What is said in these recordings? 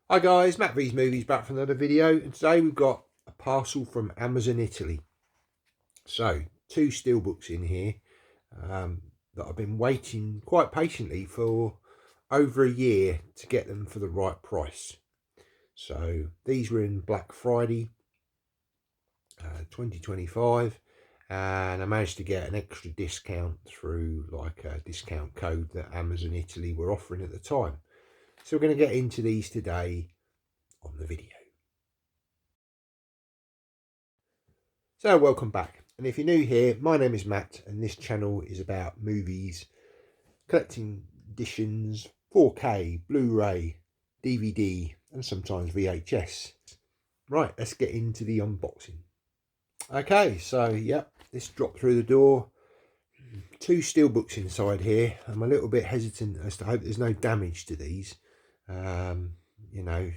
Hi guys, Matt V's Movies back for another video, and today we've got a parcel from Amazon Italy. So, two steelbooks in here that I've been waiting quite patiently for over a year to get them for the right price. So, these were in Black Friday 2025, and I managed to get an extra discount through like a discount code that Amazon Italy were offering at the time. So, we're going to get into these today on the video. So welcome back, and if you're new here, my name is Matt and this channel is about movies, collecting editions, 4K, Blu-ray, DVD and sometimes VHS. Right, let's get into the unboxing. Okay, so yep, this dropped through the door. Two steelbooks inside here. I'm a little bit hesitant as to hope there's no damage to these. You know,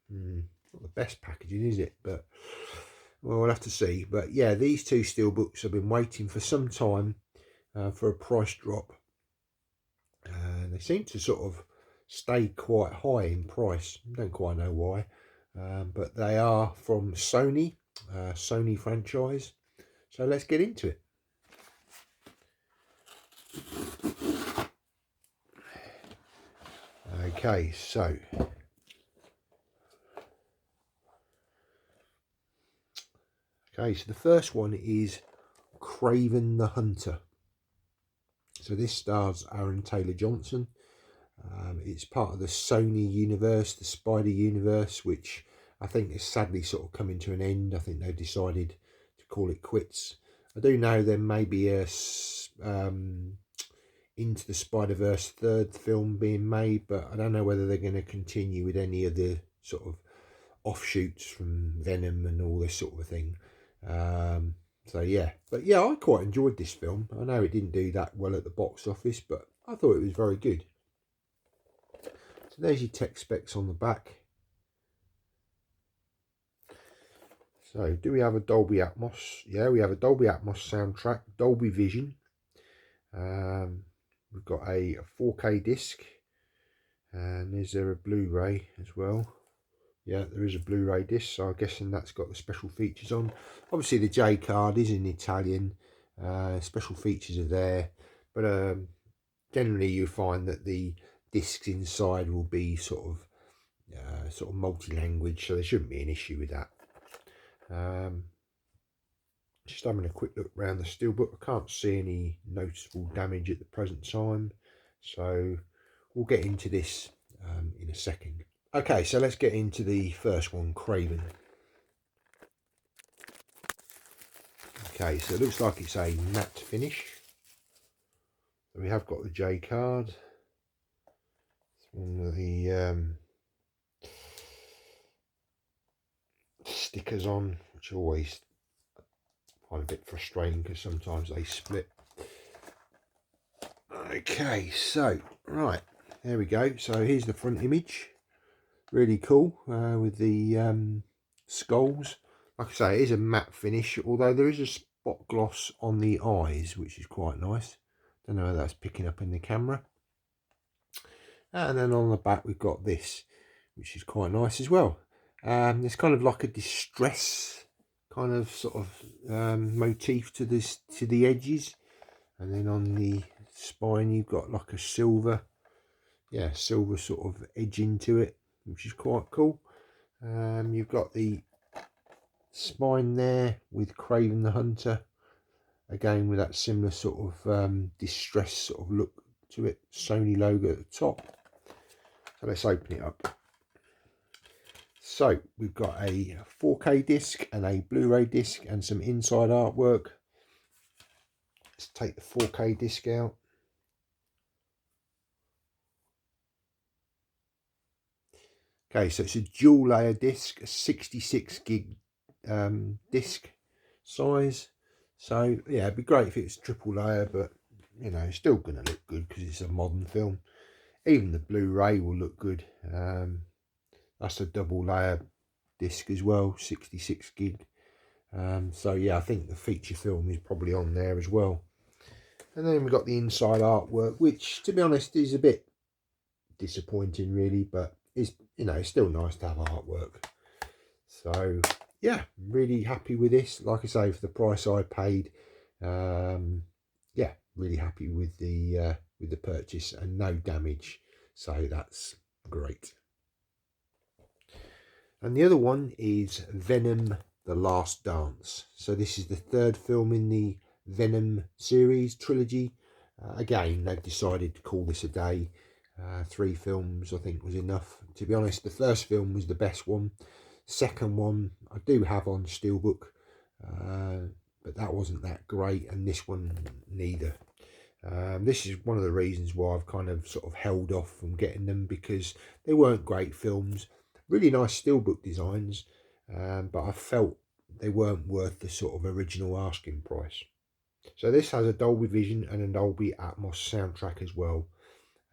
not the best packaging, is it? But well, we'll have to see. But yeah, these two steelbooks I've been waiting for some time for a price drop. They seem to sort of stay quite high in price. Don't quite know why. But they are from Sony, Sony franchise. So let's get into it. Okay, so the first one is Kraven the Hunter. So this stars Aaron Taylor-Johnson. It's part of the Sony universe, the Spider universe, which I think is sadly sort of coming to an end. I think they've decided to call it quits. I do know there may be a Into the Spider-Verse third film being made, but I don't know whether they're going to continue with any of the sort of offshoots from Venom and all this sort of thing. So yeah, but yeah, I quite enjoyed this film. I know it didn't do that well at the box office, but I thought it was very good. So there's your tech specs on the back. So do we have a Dolby Atmos? Yeah, we have a Dolby Atmos soundtrack, Dolby Vision. We've got a 4K disc, and is there a Blu-ray as well? Yeah, there is a Blu-ray disc, so I'm guessing that's got the special features on. Obviously the J card is in Italian, special features are there, but generally you find that the discs inside will be sort of multi-language, so there shouldn't be an issue with that. Just having a quick look around the steelbook. I can't see any noticeable damage at the present time, so we'll get into this in a second. Okay, so let's get into the first one, Kraven. Okay, so it looks like it's a matte finish. So we have got the J card. It's one of the stickers on, which I always find a bit frustrating because sometimes they split. Okay, so right, there we go. So here's the front image. Really cool with the skulls. Like I say, it is a matte finish, although there is a spot gloss on the eyes, which is quite nice. Don't know how that's picking up in the camera. And then on the back we've got this, which is quite nice as well. There's kind of like a distress kind of sort of motif to the edges, and then on the spine you've got like a silver sort of edging to it, which is quite cool. You've got the spine there with Kraven the Hunter, again with that similar sort of distress sort of look to it, Sony logo at the top. So let's open it up. So we've got a 4K disc and a Blu-ray disc and some inside artwork. Let's take the 4K disc out. Okay, so it's a dual layer disc, a 66 gig disc size. So yeah, it'd be great if it's triple layer, but you know, it's still going to look good because it's a modern film. Even the Blu-ray will look good. That's a double layer disc as well, 66 gig. So yeah, I think the feature film is probably on there as well. And then we've got the inside artwork, which to be honest is a bit disappointing really, but is, you know, it's still nice to have artwork. So yeah, really happy with this. Like I say, for the price I paid, yeah, really happy with the purchase, and no damage, so that's great. And the other one is Venom: The Last Dance. So this is the third film in the Venom series trilogy. Again, they've decided to call this a day. 3 films I think was enough. To be honest, the first film was the best one. Second one I do have on Steelbook, but that wasn't that great, and this one neither. This is one of the reasons why I've kind of sort of held off from getting them, because they weren't great films. Really nice Steelbook designs, but I felt they weren't worth the sort of original asking price. So this has a Dolby Vision and a Dolby Atmos soundtrack as well.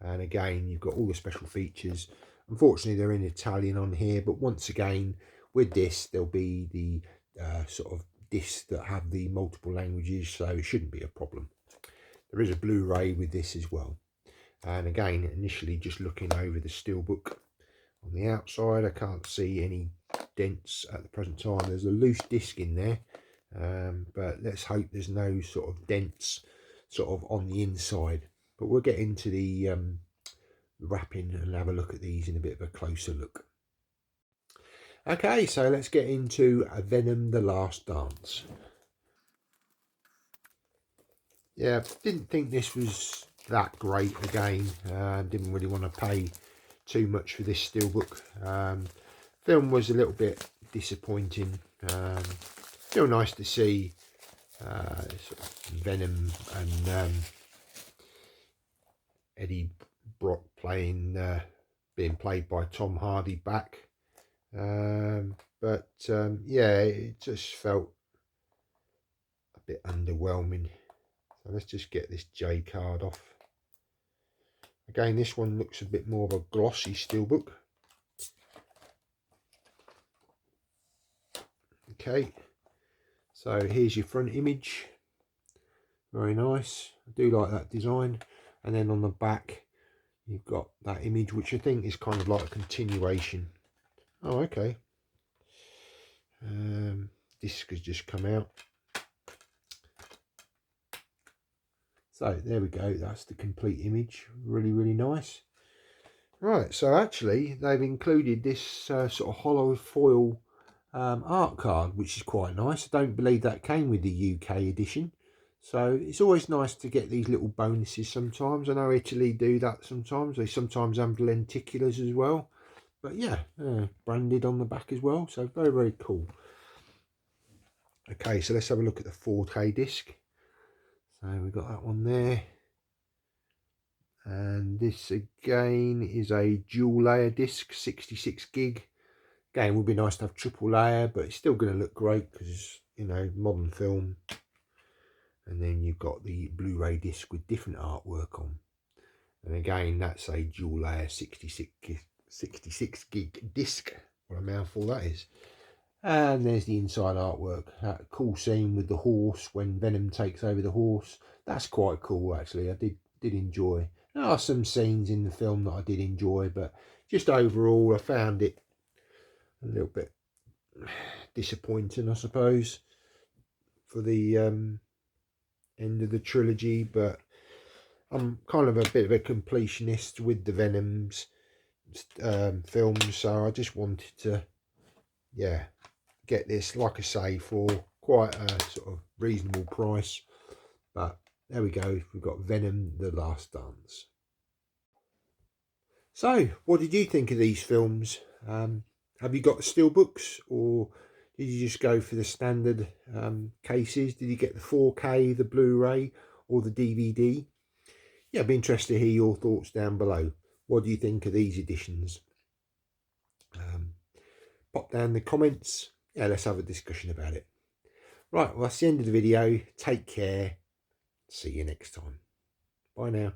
And again, you've got all the special features. Unfortunately, they're in Italian on here, but once again, with this, there'll be the sort of discs that have the multiple languages, so it shouldn't be a problem. There is a Blu-ray with this as well. And again, initially just looking over the Steelbook on the outside, I can't see any dents at the present time. There's a loose disc in there, but let's hope there's no sort of dents sort of on the inside. But we'll get into the wrapping and have a look at these in a bit of a closer look. Okay, so let's get into Venom: The Last Dance. Yeah, didn't think this was that great again. Didn't really want to pay too much for this Steelbook. Film was a little bit disappointing. Still nice to see sort of Venom and Eddie Brock being played by Tom Hardy back. But yeah, it just felt a bit underwhelming. So let's just get this J card off. Again, this one looks a bit more of a glossy Steelbook. Okay, so here's your front image. Very nice. I do like that design. And then on the back, you've got that image, which I think is kind of like a continuation. Oh, okay. Disc has just come out. So there we go. That's the complete image. Really, really nice. Right, so actually they've included this sort of hollow foil art card, which is quite nice. I don't believe that came with the UK edition. So it's always nice to get these little bonuses sometimes. I know Italy do that sometimes. They sometimes have lenticulars as well. But yeah, branded on the back as well. So very, very cool. Okay, so let's have a look at the 4K disc. So we've got that one there. And this again is a dual layer disc, 66 gig. Again, would be nice to have triple layer, but it's still going to look great because, you know, modern film. And then you've got the Blu-ray disc with different artwork on. And again, that's a dual layer 66 gig disc. What a mouthful that is. And there's the inside artwork. That cool scene with the horse when Venom takes over the horse. That's quite cool, actually. I did enjoy. There are some scenes in the film that I did enjoy, but just overall, I found it a little bit disappointing, I suppose, for the end of the trilogy. But I'm kind of a bit of a completionist with the Venoms films, so I just wanted to, yeah, get this, like I say, for quite a sort of reasonable price. But there we go, we've got Venom: The Last Dance. So what did you think of these films? Have you got the Steelbooks, or did you just go for the standard cases? Did you get the 4K, the Blu-ray, or the DVD? Yeah, I'd be interested to hear your thoughts down below. What do you think of these editions? Pop down in the comments. Yeah, let's have a discussion about it. Right, well, that's the end of the video. Take care. See you next time. Bye now.